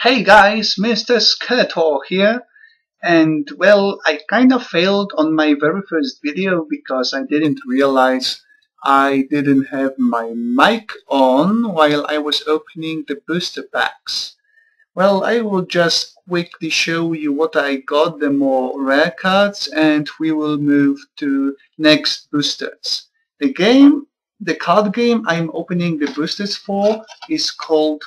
Hey guys, Mr Skeletor here, and well, I kinda failed on my very first video because I didn't realize I didn't have my mic on while I was opening the booster packs. Well, I will just quickly show you what I got, the more rare cards, and we will move to next boosters. The card game I'm opening the boosters for is called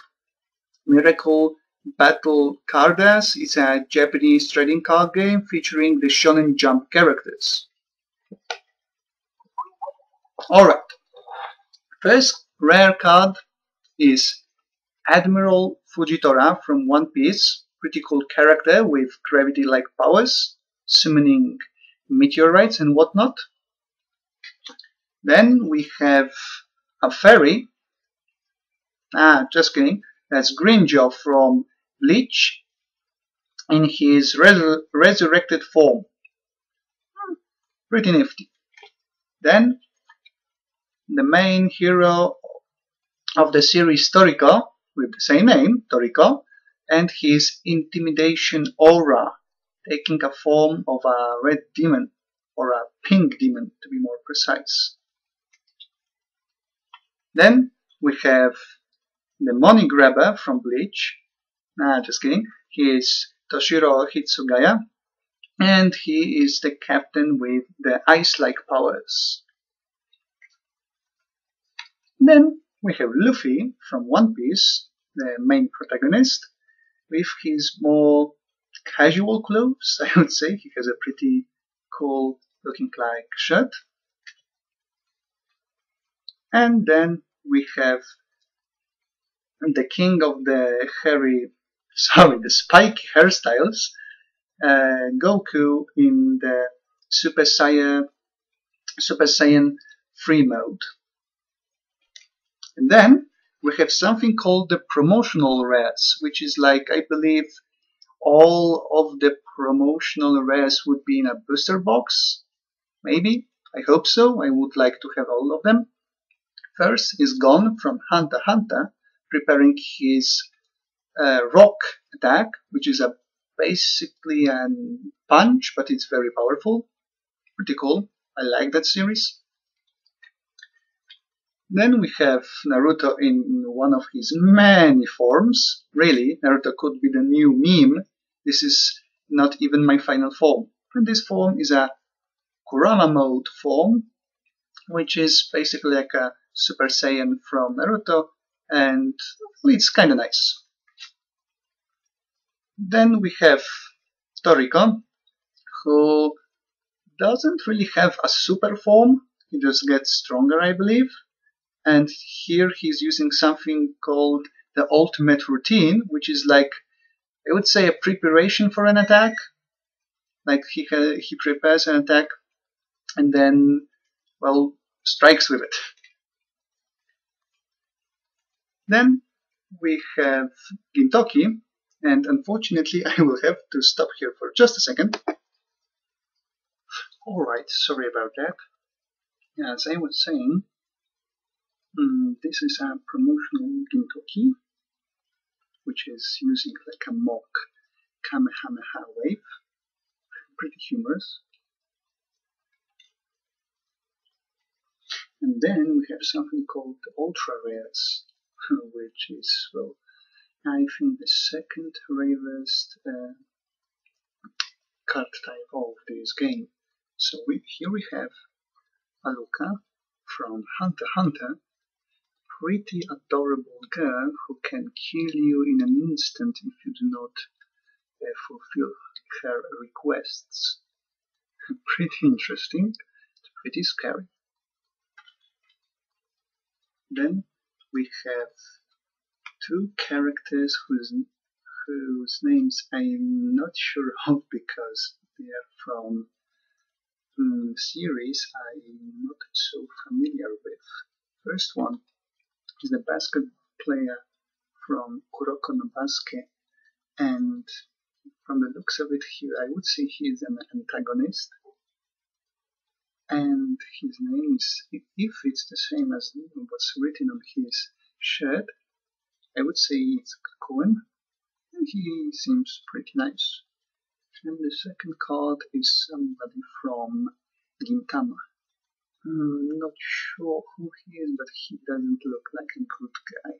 Miracle Battle Cardass. It's a Japanese trading card game featuring the Shonen Jump characters. Alright, first rare card is Admiral Fujitora from One Piece. Pretty cool character with gravity-like powers, summoning meteorites and whatnot. Then we have a fairy. Just kidding. That's Greenjaw from Bleach in his resurrected form. Pretty nifty. Then the main hero of the series, Toriko, with the same name, Toriko, and his intimidation aura, taking a form of a red demon, or a pink demon to be more precise. Then we have the money grabber from Bleach. Just kidding. He is Toshiro Hitsugaya, and he is the captain with the ice-like powers. Then we have Luffy from One Piece, the main protagonist, with his more casual clothes, I would say. He has a pretty cool looking like shirt. And then we have the king of the the spiky hairstyles, Goku in the Super Saiyan free mode. And then we have something called the promotional rares, which is like, I believe, all of the promotional rares would be in a booster box. Maybe. I hope so. I would like to have all of them. First is Gon from Hunter x Hunter, preparing his rock attack, which is basically a punch, but it's very powerful. Pretty cool. I like that series. Then we have Naruto in one of his many forms. Really, Naruto could be the new meme. This is not even my final form. And this form is a Kurama mode form, which is basically like a Super Saiyan from Naruto, and it's kinda nice. Then we have Toriko, who doesn't really have a super form. He just gets stronger, I believe. And here he's using something called the ultimate routine, which is like, I would say, a preparation for an attack. Like he prepares an attack and then, well, strikes with it. Then we have Gintoki, and unfortunately I will have to stop here for just a second. Alright, sorry about that. As I was saying, this is a promotional Gintoki, which is using like a mock Kamehameha wave. Pretty humorous. And then we have something called the Ultra Rares, which is, well, I think the second rarest card type of this game. So here we have Aluka from Hunter x Hunter, pretty adorable girl who can kill you in an instant if you do not fulfill her requests. Pretty interesting, pretty scary. Then we have two characters whose names I'm not sure of because they are from series I'm not so familiar with. First one is the basketball player from Kuroko no Basket, and from the looks of it here, I would say he is an antagonist. And his name is, if it's the same as what's written on his shirt, I would say it's Cohen. and he seems pretty nice. And the second card is somebody from Gintama. Not sure who he is, but he doesn't look like a good guy.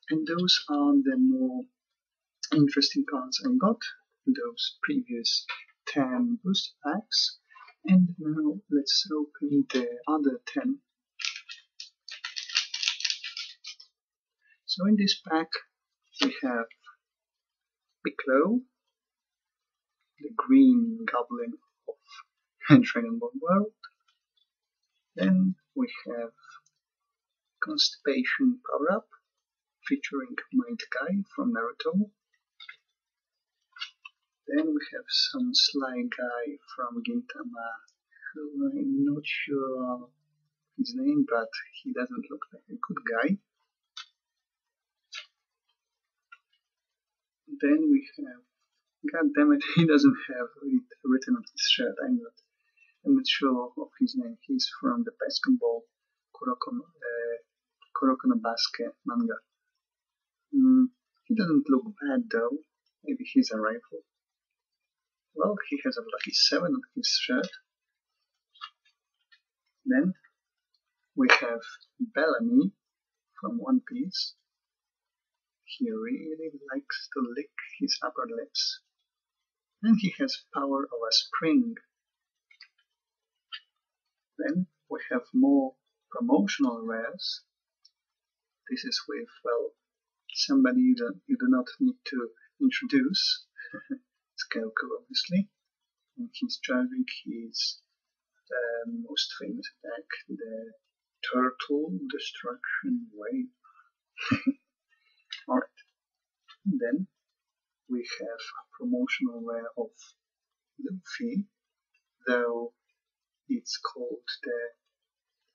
And those are the more interesting cards I got, those previous 10 booster packs. And now let's open the other 10. So in this pack we have Piccolo, the green goblin of Dragon Ball World. Then we have Constipation Power Up, featuring Mind Guy from Naruto. Then we have some Sly Guy from Gintama, who I'm not sure his name, but he doesn't look like a good guy. Then we have, god damn it, he doesn't have it written on his shirt. I'm not sure of his name. He's from the basketball Kuroko no Basket manga. He doesn't look bad though. Maybe he's a rival. Well, he has a lucky 7 on his shirt. Then we have Bellamy from One Piece. He really likes to lick his upper lips. And he has power of a spring. Then we have more promotional rares. This is with, well, somebody you do not need to introduce. It's Goku, obviously. And he's driving his most famous attack, the Turtle Destruction Wave. Alright. And then we have a promotional rare of Luffy, though it's called the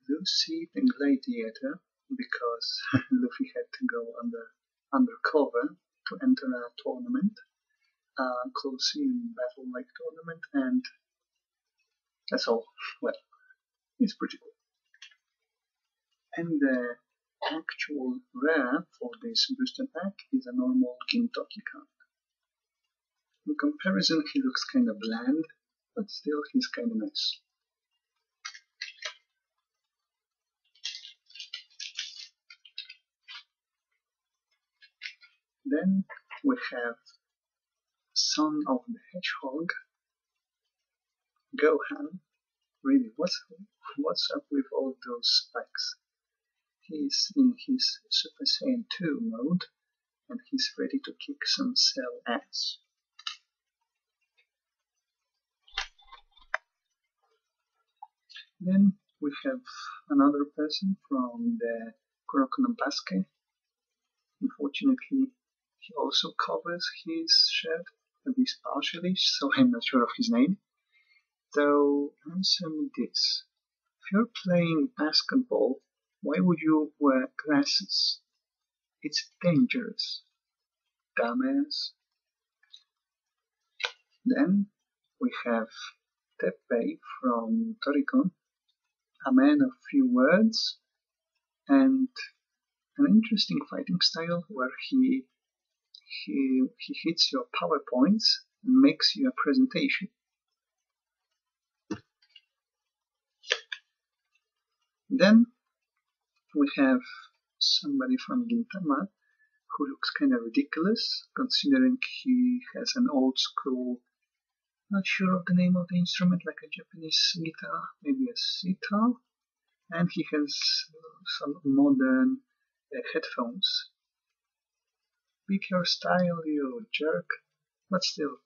Lucy the Gladiator because Luffy had to go undercover to enter a tournament, a Colosseum Battle-like tournament, and that's all. Well, it's pretty cool. And the actual rare for this booster pack is a normal Gintoki card. In comparison, he looks kinda bland, but still he's kinda nice. Then we have Son of the Hedgehog, Gohan. Really, what's up with all those spikes? He's in his Super Saiyan 2 mode, and he's ready to kick some Cell ass. Then we have another person from the Kuroko no Basket. Unfortunately, he also covers his shirt, at least partially, so I'm not sure of his name. Though, answer me this. If you're playing basketball, why would you wear glasses? It's dangerous. Dumbass. Then we have Teppei from Toriko, a man of few words, and an interesting fighting style where he hits your PowerPoints and makes you a presentation. Then we have somebody from Gintama who looks kind of ridiculous considering he has an old school, not sure of the name of the instrument, like a Japanese guitar, maybe a sitar, and he has some modern headphones. Pick your style, you jerk. But still,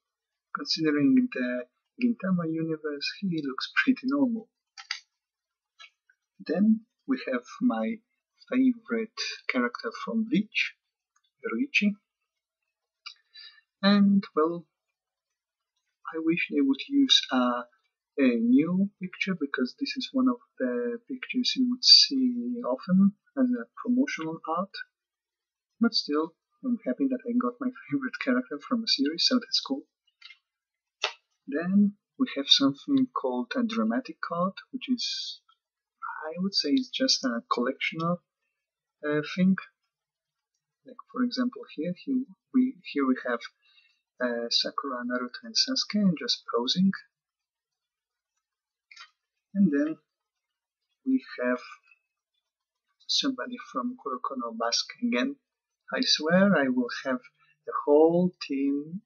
considering the Gintama universe, he looks pretty normal. Then we have my favorite character from Bleach, Ryuichi. And, well, I wish they would use a new picture, because this is one of the pictures you would see often as a promotional art. But still, I'm happy that I got my favorite character from a series, so that's cool. Then we have something called a dramatic card, which is, I would say, it's just a collectioner thing. Like for example here we have Sakura, Naruto and Sasuke just posing, and then we have somebody from Kuroko no Basque again. I swear I will have the whole team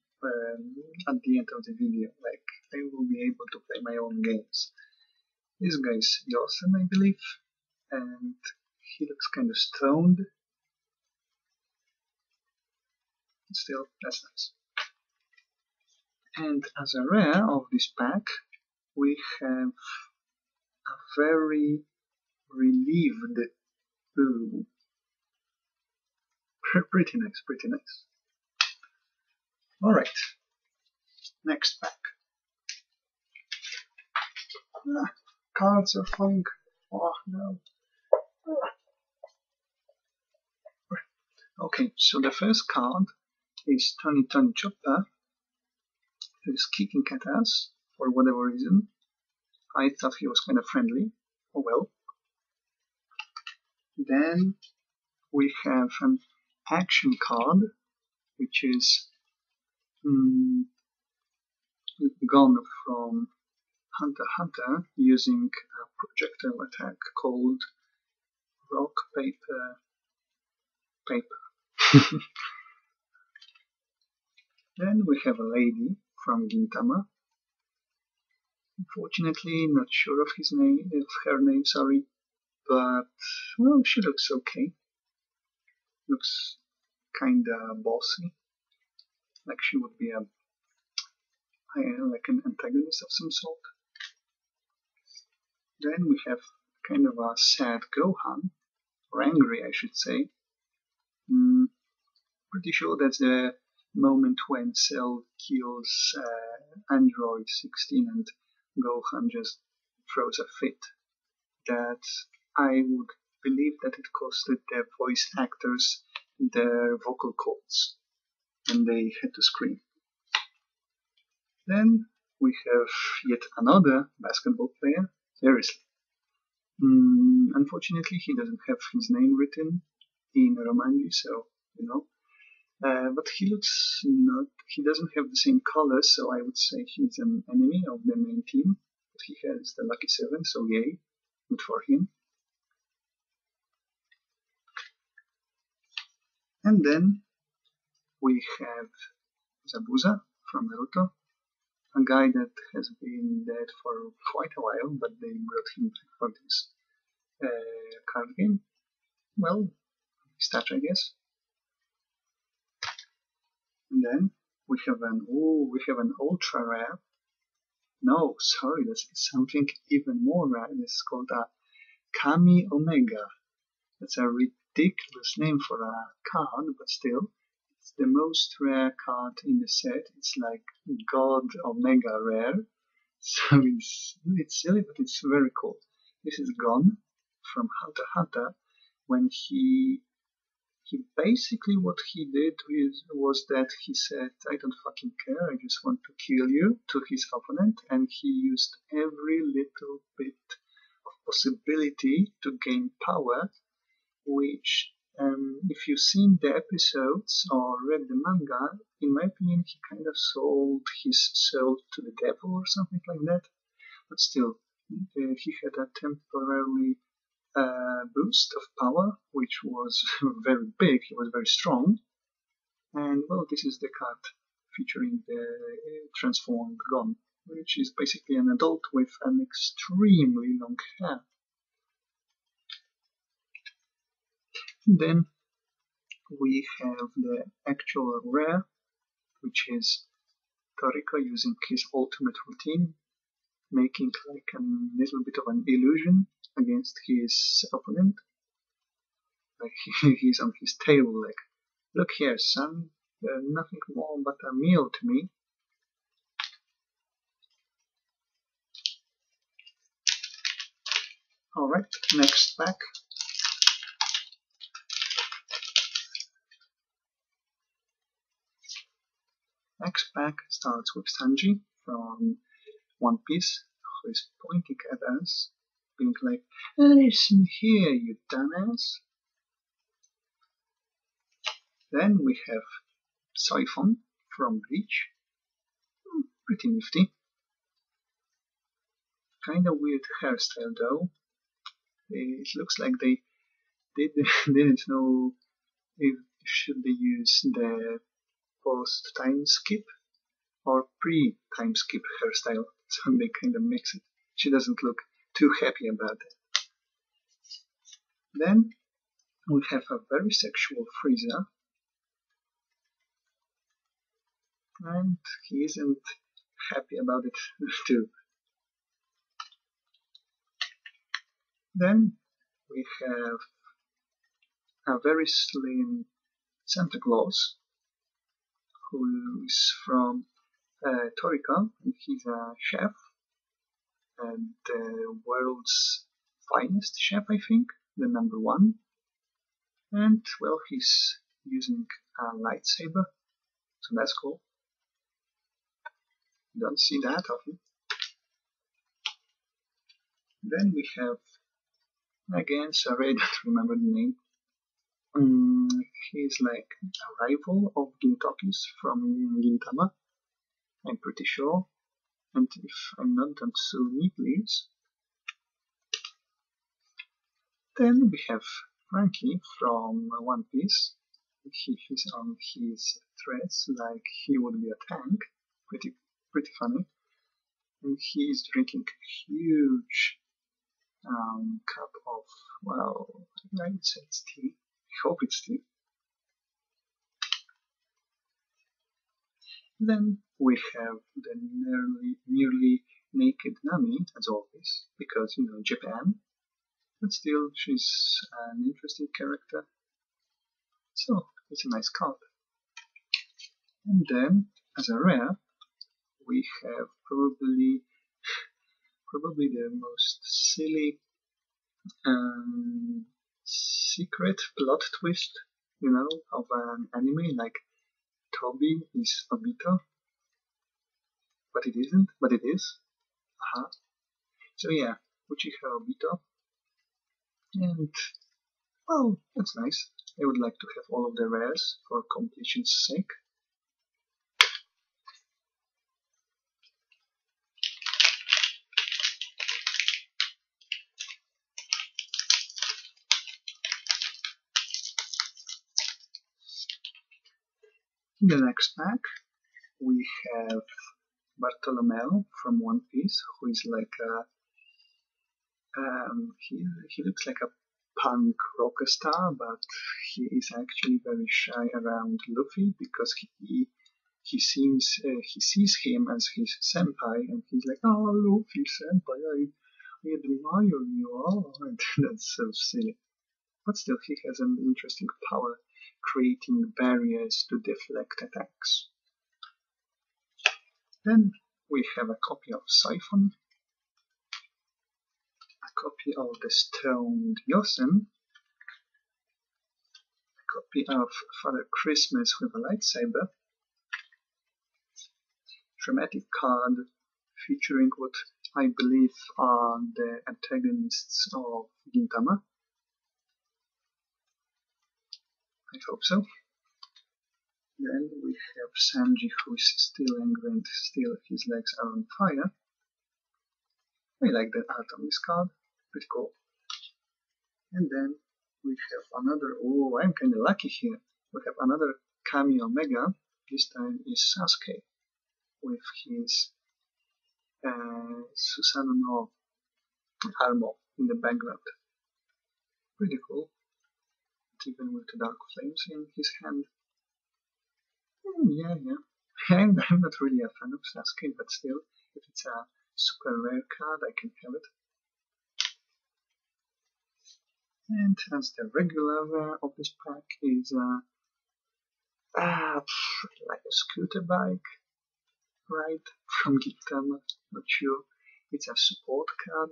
at the end of the video. Like, I will be able to play my own games. This guy's Yosen, I believe, and he looks kind of stoned. Still, that's nice. And as a rare of this pack, we have a very relieved blue. Pretty nice, pretty nice. Alright, next pack. Cards are falling. Oh no. Okay, so the first card is Tony Chopper, who's kicking at us for whatever reason. I thought he was kind of friendly. Oh well. Then we have an action card, which is Gon from Hunter x Hunter, using a projectile attack called Rock, Paper, Paper. Then we have a lady from Gintama. Unfortunately, not sure of her name, sorry, but well, she looks okay. Looks kinda bossy, like she would be like an antagonist of some sort. Then we have kind of a sad Gohan, or angry, I should say. Pretty sure that's the moment when Cell kills Android 16 and Gohan just throws a fit. That I would believe that it costed their voice actors their vocal cords, and they had to scream. Then we have yet another basketball player. Seriously. Unfortunately, he doesn't have his name written in Romanji, so you know. But he doesn't have the same colors, so I would say he's an enemy of the main team. But he has the lucky 7, so yay, good for him. And then we have Zabuza from Naruto, a guy that has been dead for quite a while, but they brought him back for this card game. Well, his touch, I guess. And then we have an ultra rare. No, sorry, that's something even more rare. It's called a Kami Omega. That's a ridiculous name for a card, but still, it's the most rare card in the set. It's like God Omega rare. So it's silly, but it's very cool. This is Gon from Hunter x Hunter. When he basically, what he did was that he said, I don't fucking care, I just want to kill you, to his opponent, and he used every little bit of possibility to gain power, which, if you've seen the episodes or read the manga, in my opinion, he kind of sold his soul to the devil or something like that. But still, he had a temporarily boost of power, which was very big, he was very strong. And well, this is the card featuring the transformed Gon, which is basically an adult with an extremely long hair. Then we have the actual rare, which is Toriko using his ultimate routine, making like a little bit of an illusion against his opponent. Like he's on his tail, like, look here, son, you're nothing more but a meal to me. Alright, next pack. Next pack starts with Sanji from One Piece, who is pointing at us, being like, listen here, you dumbass. Then we have Siphon from Bleach. Pretty nifty. Kinda weird hairstyle though. It looks like they didn't know if should they use the post time skip or pre time skip hairstyle, so they kinda mix it. She doesn't look too happy about it. Then we have a very sexual Frieza, and he isn't happy about it too. Then we have a very slim Santa Claus, who is from Torika, and he's a chef, and the world's finest chef, I think, the #1. And well, he's using a lightsaber, so that's cool. You don't see that often. Then we have, again, sorry, I don't remember the name. He's like a rival of Gintoki's from Gintama, I'm pretty sure. And if I'm not, don't sue me, please. Then we have Frankie from One Piece. He's on his threads like he would be a tank. Pretty funny. And he's drinking a huge cup of, well, I would say it's tea. I hope it's tea. Then we have the nearly naked Nami, as always, because, you know, Japan. But still, she's an interesting character. So, it's a nice card. And then, as a rare, we have probably the most silly secret plot twist, you know, of an anime, like Toby is Obito, but it isn't, but it is. So yeah, Uchiha Obito, and well, that's nice. I would like to have all of the rares for completion's sake. In the next pack, we have Bartolomeo from One Piece, who is like a he looks like a punk rock star, but he is actually very shy around Luffy because he sees him as his senpai, and he's like, "Oh, Luffy senpai, I admire you." Oh, and that's so silly. But still, he has an interesting power, creating barriers to deflect attacks. Then we have a copy of Siphon, a copy of the Stoned Yosen, a copy of Father Christmas with a lightsaber, dramatic card featuring what I believe are the antagonists of Gintama. I hope so. Then we have Sanji, who is still angry and still his legs are on fire. I like the art on this card, pretty cool. And then we have another, oh, I'm kinda lucky here. We have another Kami Omega, this time is Sasuke, with his Susanoo no armor in the background. Pretty cool. Even with the dark flames in his hand. Yeah. I'm not really a fan of Sasuke, but still, if it's a super rare card, I can have it. And as the regular rare of this pack is like a scooter bike, right? From Gintama, not sure. It's a support card,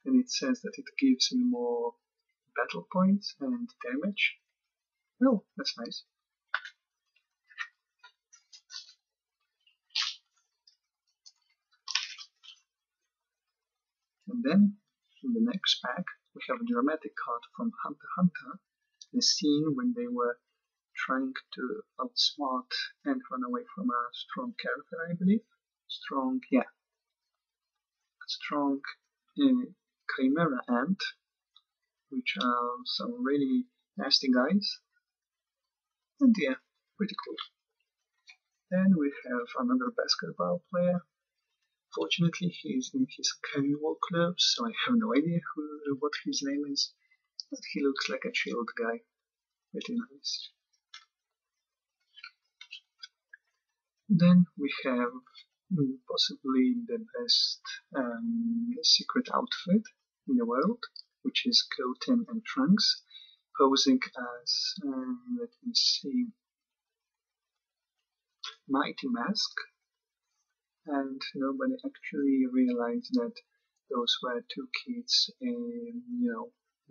and it says that it gives me more battle points and damage. Oh, that's nice. And then, in the next pack, we have a dramatic card from Hunter x Hunter, the scene when they were trying to outsmart and run away from a strong character, I believe. Strong, yeah. Strong Chimera Ant, which are some really nasty guys. And yeah, pretty cool. Then we have another basketball player. Fortunately, he's in his casual clothes, so I have no idea what his name is. But he looks like a chilled guy. Pretty nice. Then we have possibly the best secret outfit in the world, which is Goten and Trunks, posing as, let me see, Mighty Mask, and nobody actually realized that those were two kids in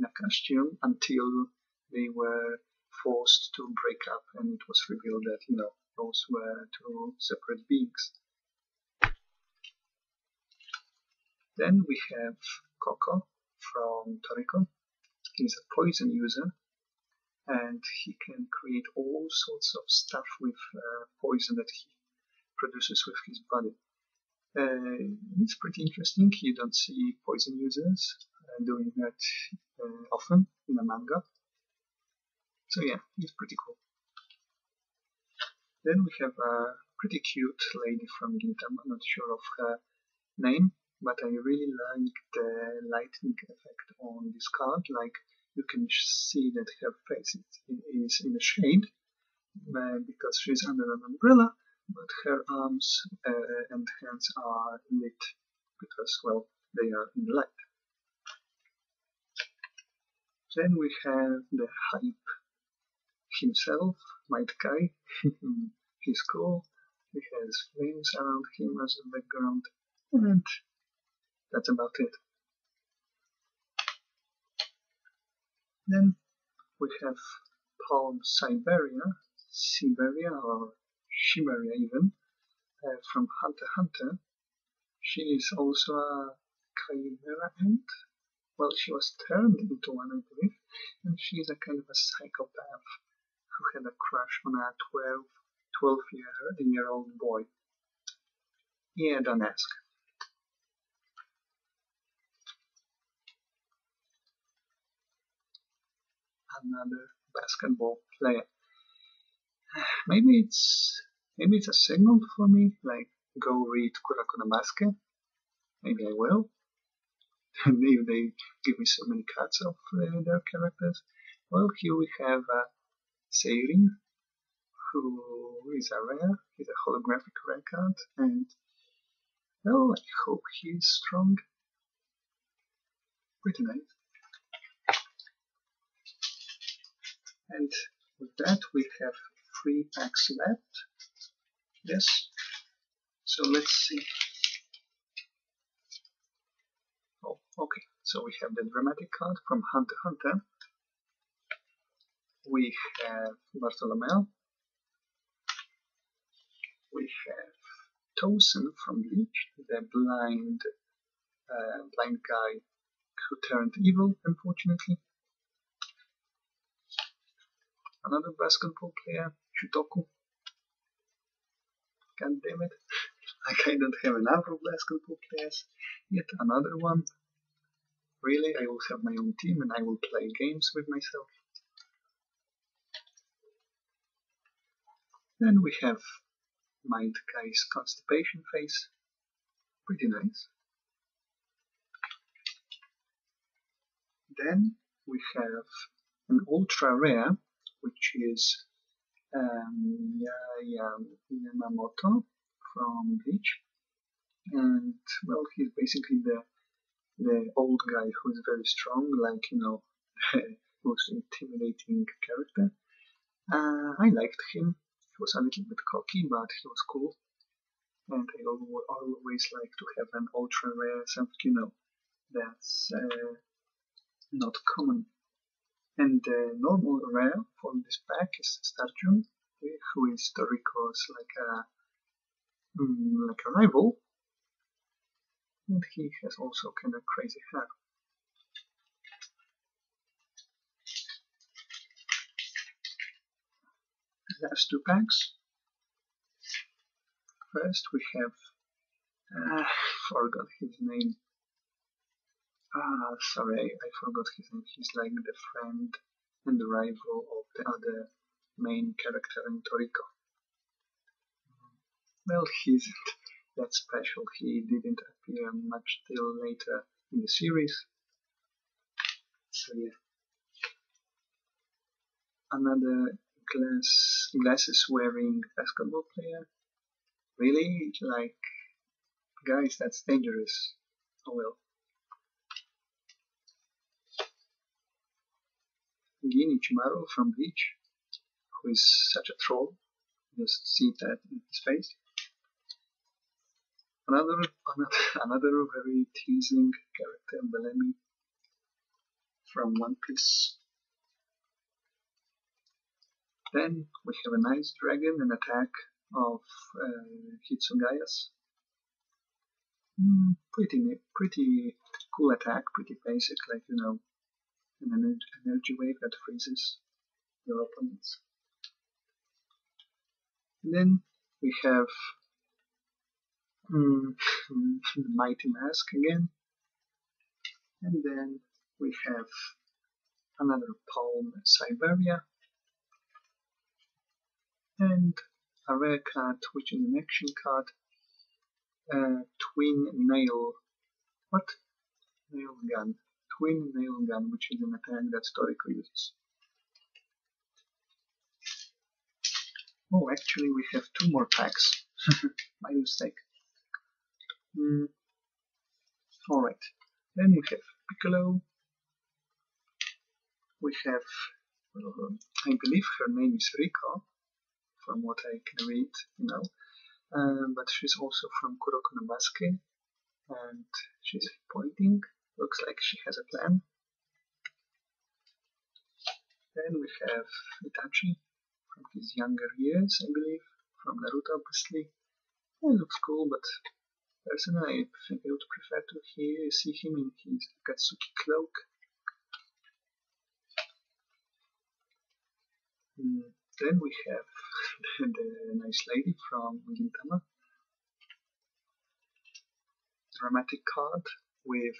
a costume until they were forced to break up and it was revealed that those were two separate beings. Then we have Coco from Toriko. He's a poison user and he can create all sorts of stuff with poison that he produces with his body. It's pretty interesting. You don't see poison users doing that often in a manga. So yeah, it's pretty cool. Then we have a pretty cute lady from Gintama. I'm not sure of her name, but I really like the lightning effect on this card. Like, you can see that her face is in a shade because she's under an umbrella, but her arms and hands are lit because, well, they are in light. Then we have the hype himself, Might Kai. He's cool. He has flames around him as a background, and that's about it. Then we have Palm Siberia or Shiberia even, from Hunter x Hunter. She is also a Chimera Ant. Well, she was turned into one, I believe, and she's a kind of a psychopath who had a crush on a 12-year-old boy. Yeah, don't ask. Another basketball player. Maybe it's a signal for me, like, go read Kuroko no Basket. Maybe I will. And if they give me so many cuts of their characters. Well, here we have Seirin, who is a rare. He's a holographic rare card, and well, I hope he's strong. Pretty nice. And with that, we have 3 packs left. Yes. So let's see. Oh, okay. So we have the dramatic card from Hunter x Hunter. We have Bartolomeo. We have Tosen from Bleach, the blind guy who turned evil, unfortunately. Another basketball player, Shutoku. God damn it. Like, I don't have enough of basketball players. Yet another one. Really, I will have my own team and I will play games with myself. Then we have Mind Guy's Constipation face. Pretty nice. Then we have an ultra rare, which is Yamamoto from Bleach. And, well, he's basically the old guy who is very strong, like, most intimidating character. I liked him. He was a little bit cocky, but he was cool. And I always like to have an ultra rare, something, that's not common. And the normal rare for this pack is Starjun, who is Toriko's like a rival. And he has also kind of crazy hair. last two packs. First we have, forgot his name. Sorry, I forgot his name. He's like the friend and the rival of the other main character in Toriko. Well, he isn't that special. He didn't appear much till later in the series. So yeah. Another glasses wearing basketball player. Really? Like, guys, that's dangerous. Oh well. Ichimaru from Bleach, who is such a troll. Just see that in his face. Another very teasing character, Bellamy from One Piece. Then we have a nice dragon, an attack of Hitsugayas. Pretty cool attack, pretty basic, like, you know, an energy wave that freezes your opponents. And then we have the Mighty Mask again. And then we have another Palm Siberia. And a rare card, which is an action card. Twin Nail. What? Nail Gun. Twin Nail Gun, which is an attack that Toriko uses. Oh, actually, we have two more packs. My mistake. Alright. Then we have Piccolo. We have, I believe her name is Riko, from what I can read, you know. But she's also from Kuroko no Basket, and she's pointing. Looks like she has a plan. Then we have Itachi, from his younger years, I believe, from Naruto, obviously. It looks cool, but personally, I think I would prefer to see him in his Akatsuki cloak. Then we have the nice lady from Gintama. Dramatic card with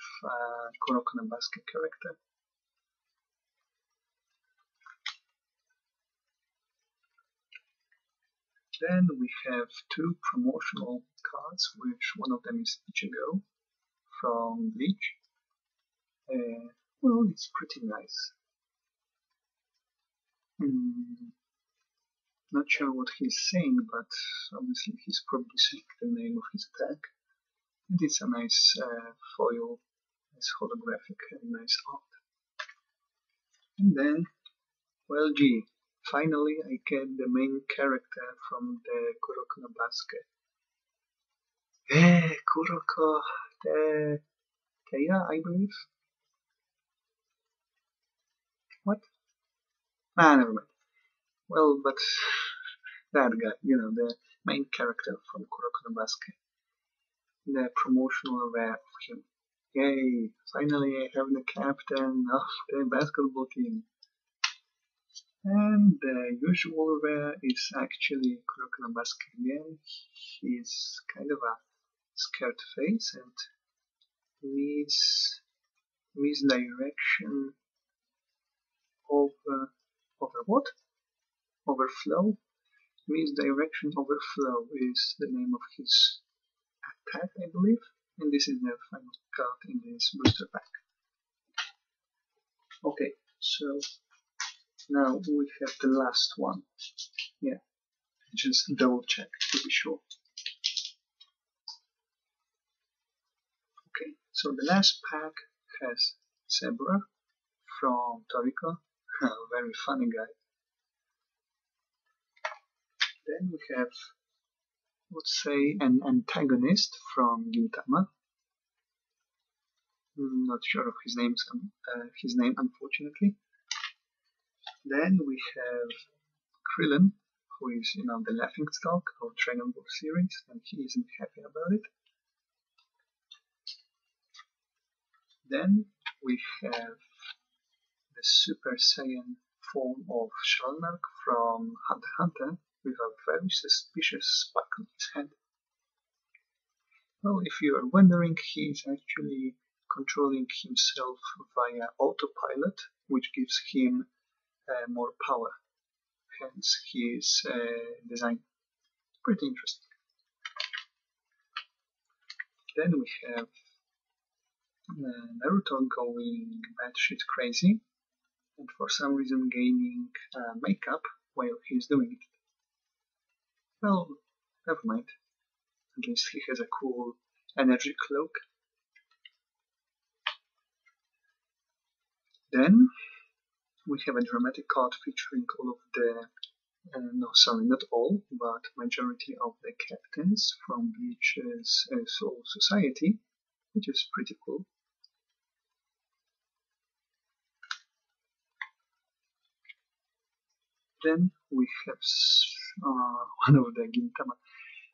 Kuroko no Basket character. Then we have two promotional cards, which one of them is Ichigo from Bleach. Well, it's pretty nice. Not sure what he's saying, but obviously he's probably saying the name of his attack. And it's a nice foil, nice holographic, and nice art. And then, well, gee, finally I get the main character from the Kuroko no Basket. Kuroko, the Teiya, I believe. What? Never mind. Well, but that guy, you know, the main character from Kuroko no Basket. The promotional rare of him. Yay! Finally I have the captain of the basketball team. And the usual rare is actually Kuroko no Basket again. He's kind of a scared face and misdirection over what? Overflow? Misdirection Overflow is the name of his attack, I believe. And this is the final card in this booster pack. Okay, so now we have the last one. Yeah, just double check to be sure. Okay, so the last pack has Zebra from Toriko, a very funny guy. Then we have, let's say, an antagonist from Gintama. Not sure of his name, unfortunately. Then we have Krillin, who is, you know, the laughingstock of Dragon Ball series, and he isn't happy about it. Then we have the Super Saiyan form of Shalnark from Hunter x Hunter with a very suspicious spike on his head. Well, if you are wondering, he is actually controlling himself via autopilot, which gives him more power, hence his design. Pretty interesting. Then we have Naruto going batshit crazy, and for some reason gaining makeup while he's doing it. Well, never mind. At least he has a cool energy cloak. Then we have a dramatic card featuring all of the, no, sorry, not all, but majority of the captains from Bleach's Soul Society, which is pretty cool. Then we have one of the Gintama.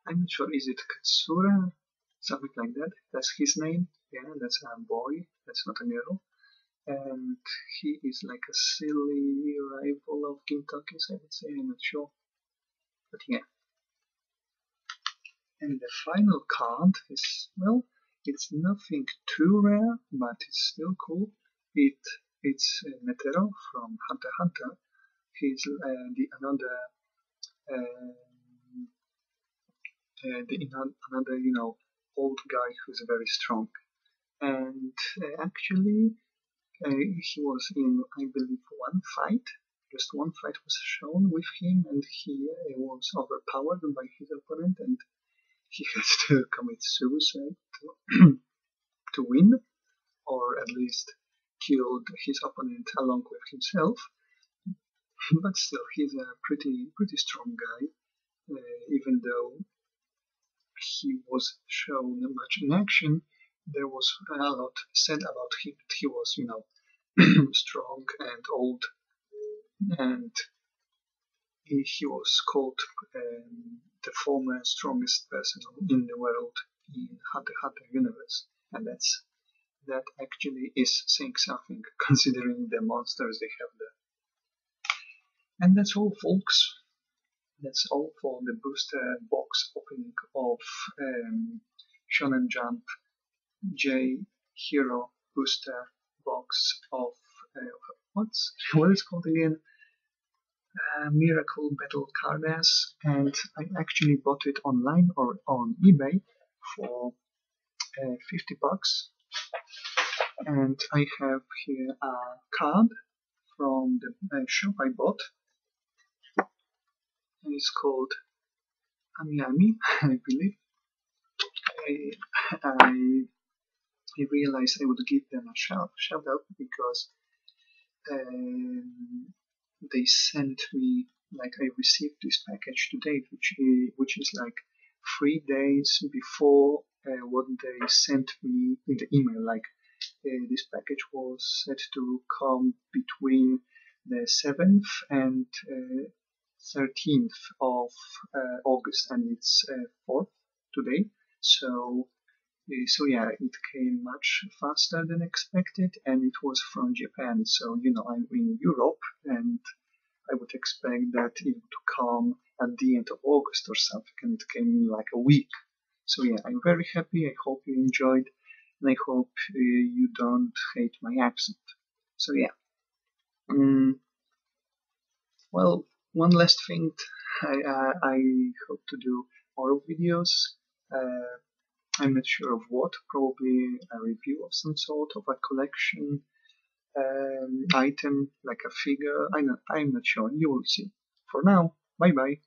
I'm not sure, is it Katsura? Something like that. That's his name. Yeah, that's a boy. That's not a girl. And he is like a silly rival of Gintoki's, I would say. I'm not sure. But yeah. And the final card is, well, it's nothing too rare, but it's still cool. It's Netero from Hunter x Hunter. He's another, old guy who's very strong. And actually, he was in, I believe, one fight. Just one fight was shown with him, and he was overpowered by his opponent, and he has to commit suicide to win, or at least killed his opponent along with himself. But still, he's a pretty strong guy, even though he was shown much in action. There was a lot said about him that he was, strong and old, and he was called the former strongest person in the world in Hunter x Hunter universe, and that actually is saying something considering the monsters they have there. And that's all, folks. That's all for the booster box opening of Shonen Jump J Hero booster box of what is called again? Miracle Battle Cardass, and I actually bought it online or on eBay for $50. And I have here a card from the shop I bought. And it's called Ami, I believe. I realized I would give them a shout out because they sent me, like, I received this package today, which is like 3 days before what they sent me in the email. Like, this package was set to come between the 7th and 13th of August, and it's 4th today. So yeah, it came much faster than expected, and it was from Japan. So I'm in Europe, and I would expect that it would come at the end of August or something, and it came in like a week. So yeah, I'm very happy. I hope you enjoyed, and I hope you don't hate my accent. So yeah. Well, one last thing, I hope to do more videos. I'm not sure of what, probably a review of some sort of a collection item, like a figure. I'm not sure. You will see. For now, bye bye.